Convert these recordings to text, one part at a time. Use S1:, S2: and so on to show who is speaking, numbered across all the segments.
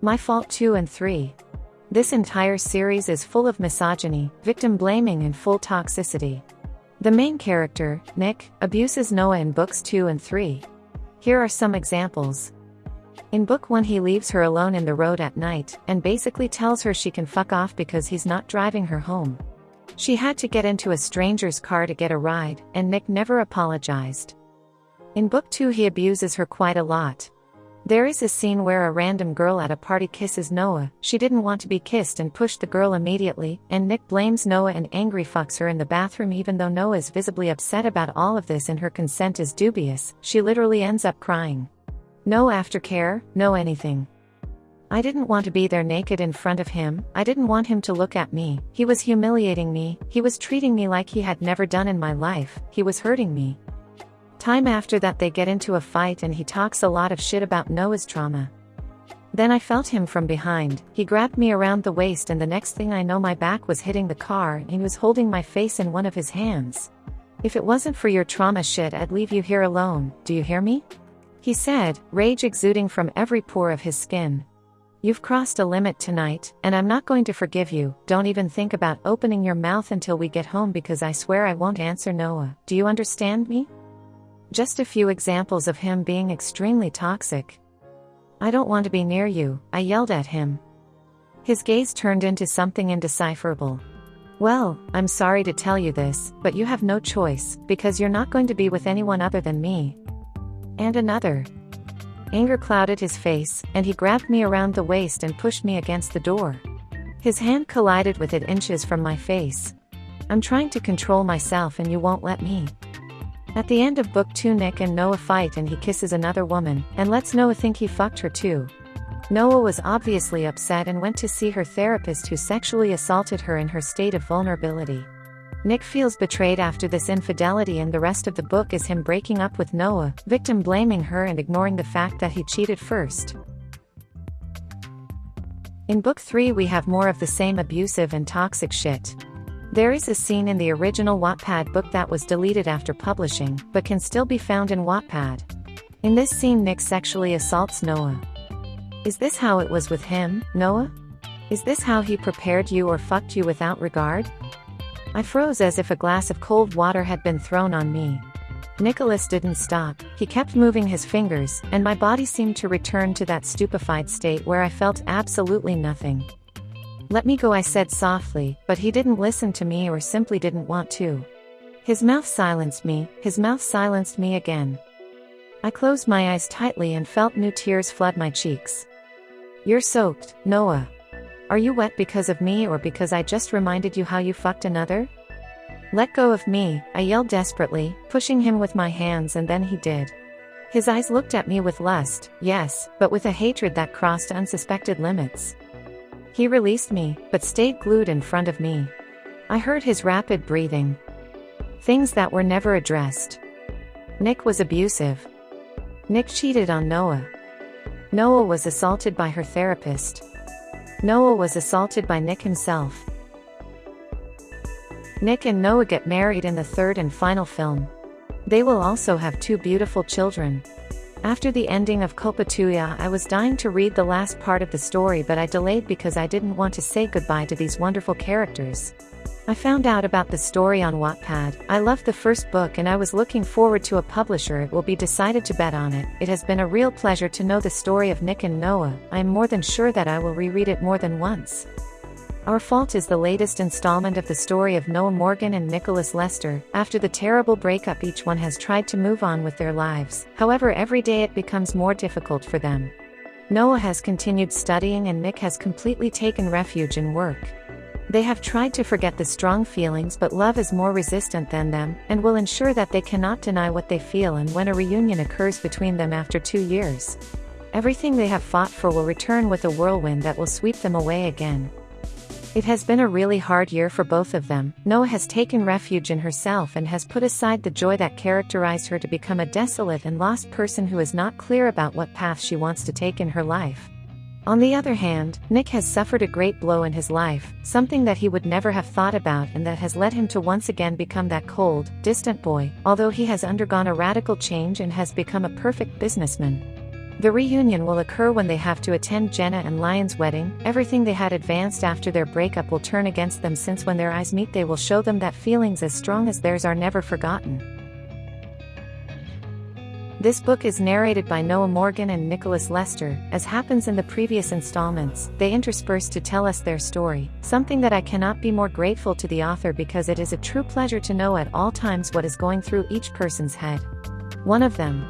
S1: My Fault 2 and 3. This entire series is full of misogyny, victim blaming and full toxicity. The main character, Nick, abuses Noah in books 2 and 3. Here are some examples. In book 1 he leaves her alone in the road at night, and basically tells her she can fuck off because he's not driving her home. She had to get into a stranger's car to get a ride, and Nick never apologized. In book 2 he abuses her quite a lot. There is a scene where a random girl at a party kisses Noah. She didn't want to be kissed and pushed the girl immediately, and Nick blames Noah and angry fucks her in the bathroom. Even though Noah is visibly upset about all of this and her consent is dubious, she literally ends up crying. No aftercare, no anything. I didn't want to be there naked in front of him. I didn't want him to look at me. He was humiliating me. He was treating me like he had never done in my life. He was hurting me. Time after that they get into a fight and he talks a lot of shit about Noah's trauma. Then I felt him from behind. He grabbed me around the waist and the next thing I know my back was hitting the car and he was holding my face in one of his hands. If it wasn't for your trauma shit I'd leave you here alone, do you hear me? He said, rage exuding from every pore of his skin. You've crossed a limit tonight, and I'm not going to forgive you. Don't even think about opening your mouth until we get home because I swear I won't answer Noah. Do you understand me? Just a few examples of him being extremely toxic. I don't want to be near you, I yelled at him. His gaze turned into something indecipherable. Well, I'm sorry to tell you this, but you have no choice, because you're not going to be with anyone other than me. And another. Anger clouded his face, and he grabbed me around the waist and pushed me against the door. His hand collided with it inches from my face. I'm trying to control myself and you won't let me. At the end of book 2 Nick and Noah fight and he kisses another woman, and lets Noah think he fucked her too. Noah was obviously upset and went to see her therapist who sexually assaulted her in her state of vulnerability. Nick feels betrayed after this infidelity and the rest of the book is him breaking up with Noah, victim blaming her and ignoring the fact that he cheated first. In book 3 we have more of the same abusive and toxic shit. There is a scene in the original Wattpad book that was deleted after publishing, but can still be found in Wattpad. In this scene Nick sexually assaults Noah. Is this how it was with him, Noah? Is this how he prepared you or fucked you without regard? I froze as if a glass of cold water had been thrown on me. Nicholas didn't stop, he kept moving his fingers, and my body seemed to return to that stupefied state where I felt absolutely nothing. Let me go, I said softly, but he didn't listen to me or simply didn't want to. His mouth silenced me again. I closed my eyes tightly and felt new tears flood my cheeks. You're soaked, Noah. Are you wet because of me or because I just reminded you how you fucked another? Let go of me, I yelled desperately, pushing him with my hands, and then he did. His eyes looked at me with lust, yes, but with a hatred that crossed unsuspected limits. He released me, but stayed glued in front of me. I heard his rapid breathing. Things that were never addressed. Nick was abusive. Nick cheated on Noah. Noah was assaulted by her therapist. Noah was assaulted by Nick himself. Nick and Noah get married in the third and final film. They will also have 2 beautiful children. After the ending of Culpa Nuestra I was dying to read the last part of the story, but I delayed because I didn't want to say goodbye to these wonderful characters. I found out about the story on Wattpad. I loved the first book and I was looking forward to a publisher. It will be decided to bet on it. It has been a real pleasure to know the story of Nick and Noah. I am more than sure that I will reread it more than once. Our Fault is the latest installment of the story of Noah Morgan and Nicholas Leister. After the terrible breakup, each one has tried to move on with their lives. However, every day it becomes more difficult for them. Noah has continued studying and Nick has completely taken refuge in work. They have tried to forget the strong feelings, but love is more resistant than them, and will ensure that they cannot deny what they feel. And when a reunion occurs between them after 2 years, everything they have fought for will return with a whirlwind that will sweep them away again. It has been a really hard year for both of them. Noah has taken refuge in herself and has put aside the joy that characterized her to become a desolate and lost person who is not clear about what path she wants to take in her life. On the other hand, Nick has suffered a great blow in his life, something that he would never have thought about, and that has led him to once again become that cold, distant boy, although he has undergone a radical change and has become a perfect businessman. The reunion will occur when they have to attend Jenna and Lion's wedding. Everything they had advanced after their breakup will turn against them, since when their eyes meet they will show them that feelings as strong as theirs are never forgotten. This book is narrated by Noah Morgan and Nicholas Leister. As happens in the previous installments, they intersperse to tell us their story, something that I cannot be more grateful to the author, because it is a true pleasure to know at all times what is going through each person's head. One of them.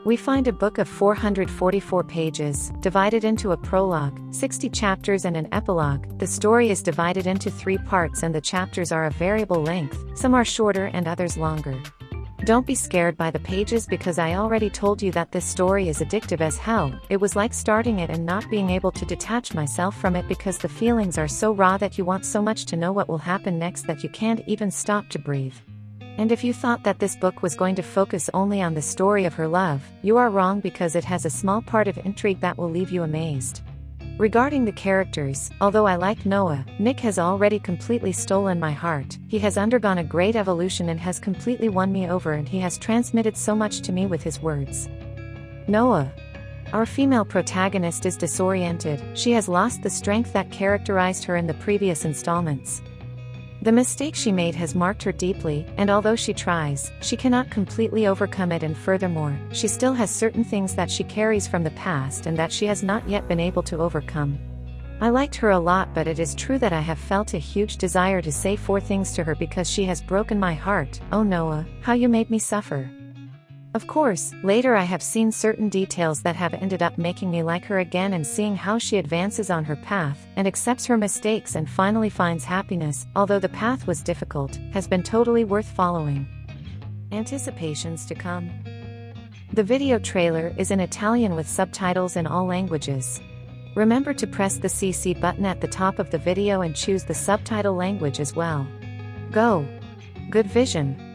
S1: We find a book of 444 pages, divided into a prologue, 60 chapters and an epilogue. The story is divided into 3 parts and the chapters are of variable length, some are shorter and others longer. Don't be scared by the pages, because I already told you that this story is addictive as hell. It was like starting it and not being able to detach myself from it, because the feelings are so raw that you want so much to know what will happen next that you can't even stop to breathe. And if you thought that this book was going to focus only on the story of her love, you are wrong, because it has a small part of intrigue that will leave you amazed. Regarding the characters, although I like Noah, Nick has already completely stolen my heart. He has undergone a great evolution and has completely won me over, and he has transmitted so much to me with his words. Noah. Our female protagonist is disoriented. She has lost the strength that characterized her in the previous installments. The mistake she made has marked her deeply, and although she tries, she cannot completely overcome it, and furthermore, she still has certain things that she carries from the past and that she has not yet been able to overcome. I liked her a lot, but it is true that I have felt a huge desire to say 4 things to her, because she has broken my heart. Oh Noah, how you made me suffer. Of course, later I have seen certain details that have ended up making me like her again, and seeing how she advances on her path, and accepts her mistakes and finally finds happiness, although the path was difficult, has been totally worth following. Anticipations to come. The video trailer is in Italian with subtitles in all languages. Remember to press the CC button at the top of the video and choose the subtitle language as well. Go! Good vision!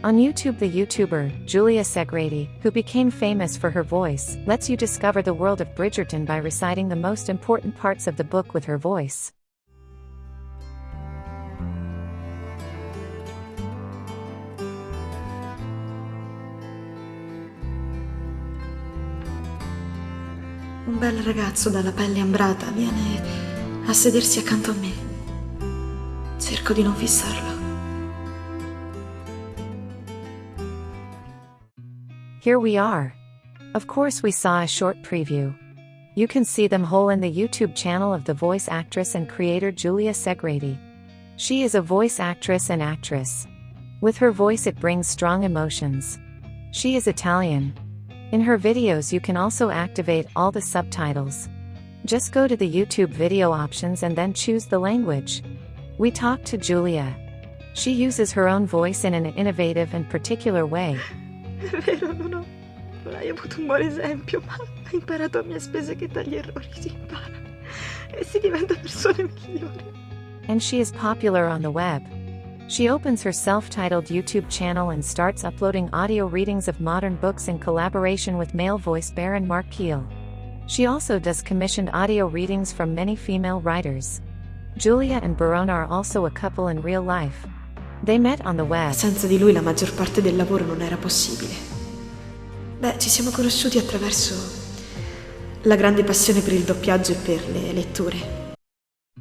S1: On YouTube, the YouTuber, Giulia Segreti, who became famous for her voice, lets you discover the world of Bridgerton by reciting the most important parts of the book with her voice.
S2: Un bel ragazzo dalla pelle ambrata viene a sedersi accanto a me. Cerco di non fissarlo.
S1: Here we are. Of course, we saw a short preview. You can see them whole in the YouTube channel of the voice actress and creator Giulia Segreti. She is a voice actress and actress. With her voice it brings strong emotions. She is Italian. In her videos you can also activate all the subtitles. Just go to the YouTube video options and then choose the language. We talked to Giulia. She uses her own voice in an innovative and particular way.
S2: È vero, non hai avuto un buon esempio, ma hai imparato a mie spese che dagli errori si impara e si diventa persone migliori.
S1: And she is popular on the web. She opens her self-titled YouTube channel and starts uploading audio readings of modern books in collaboration with male voice baron Mark Keel. She also does commissioned audio readings from many female writers. Giulia and Barone are also a couple in real life. They met on the web.
S2: Senza di lui la maggior parte del lavoro non era possibile. Beh, ci siamo conosciuti attraverso la grande passione per il doppiaggio e per le letture.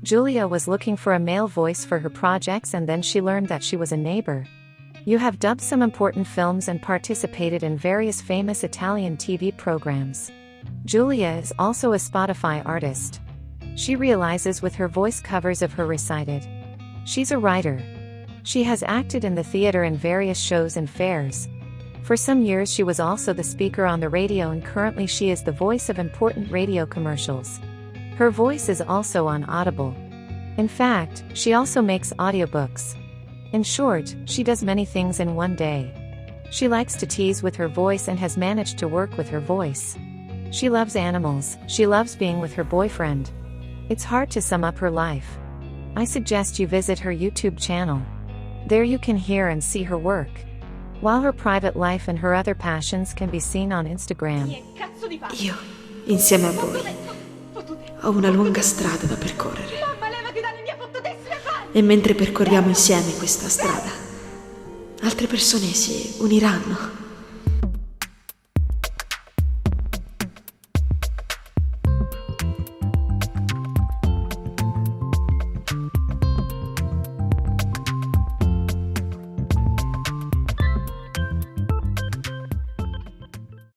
S1: Giulia was looking for a male voice for her projects, and then she learned that she was a neighbor. You have dubbed some important films and participated in various famous Italian TV programs. Giulia is also a Spotify artist. She realizes with her voice covers of her recited. She's a writer. She has acted in the theater in various shows and fairs. For some years she was also the speaker on the radio, and currently she is the voice of important radio commercials. Her voice is also on Audible. In fact, she also makes audiobooks. In short, she does many things in one day. She likes to tease with her voice and has managed to work with her voice. She loves animals. She loves being with her boyfriend. It's hard to sum up her life. I suggest you visit her YouTube channel. There you can hear and see her work, while her private life and her other passions can be seen on Instagram.
S2: Io, insieme a voi, ho una lunga strada da percorrere. E mentre percorriamo insieme questa strada, altre persone si uniranno.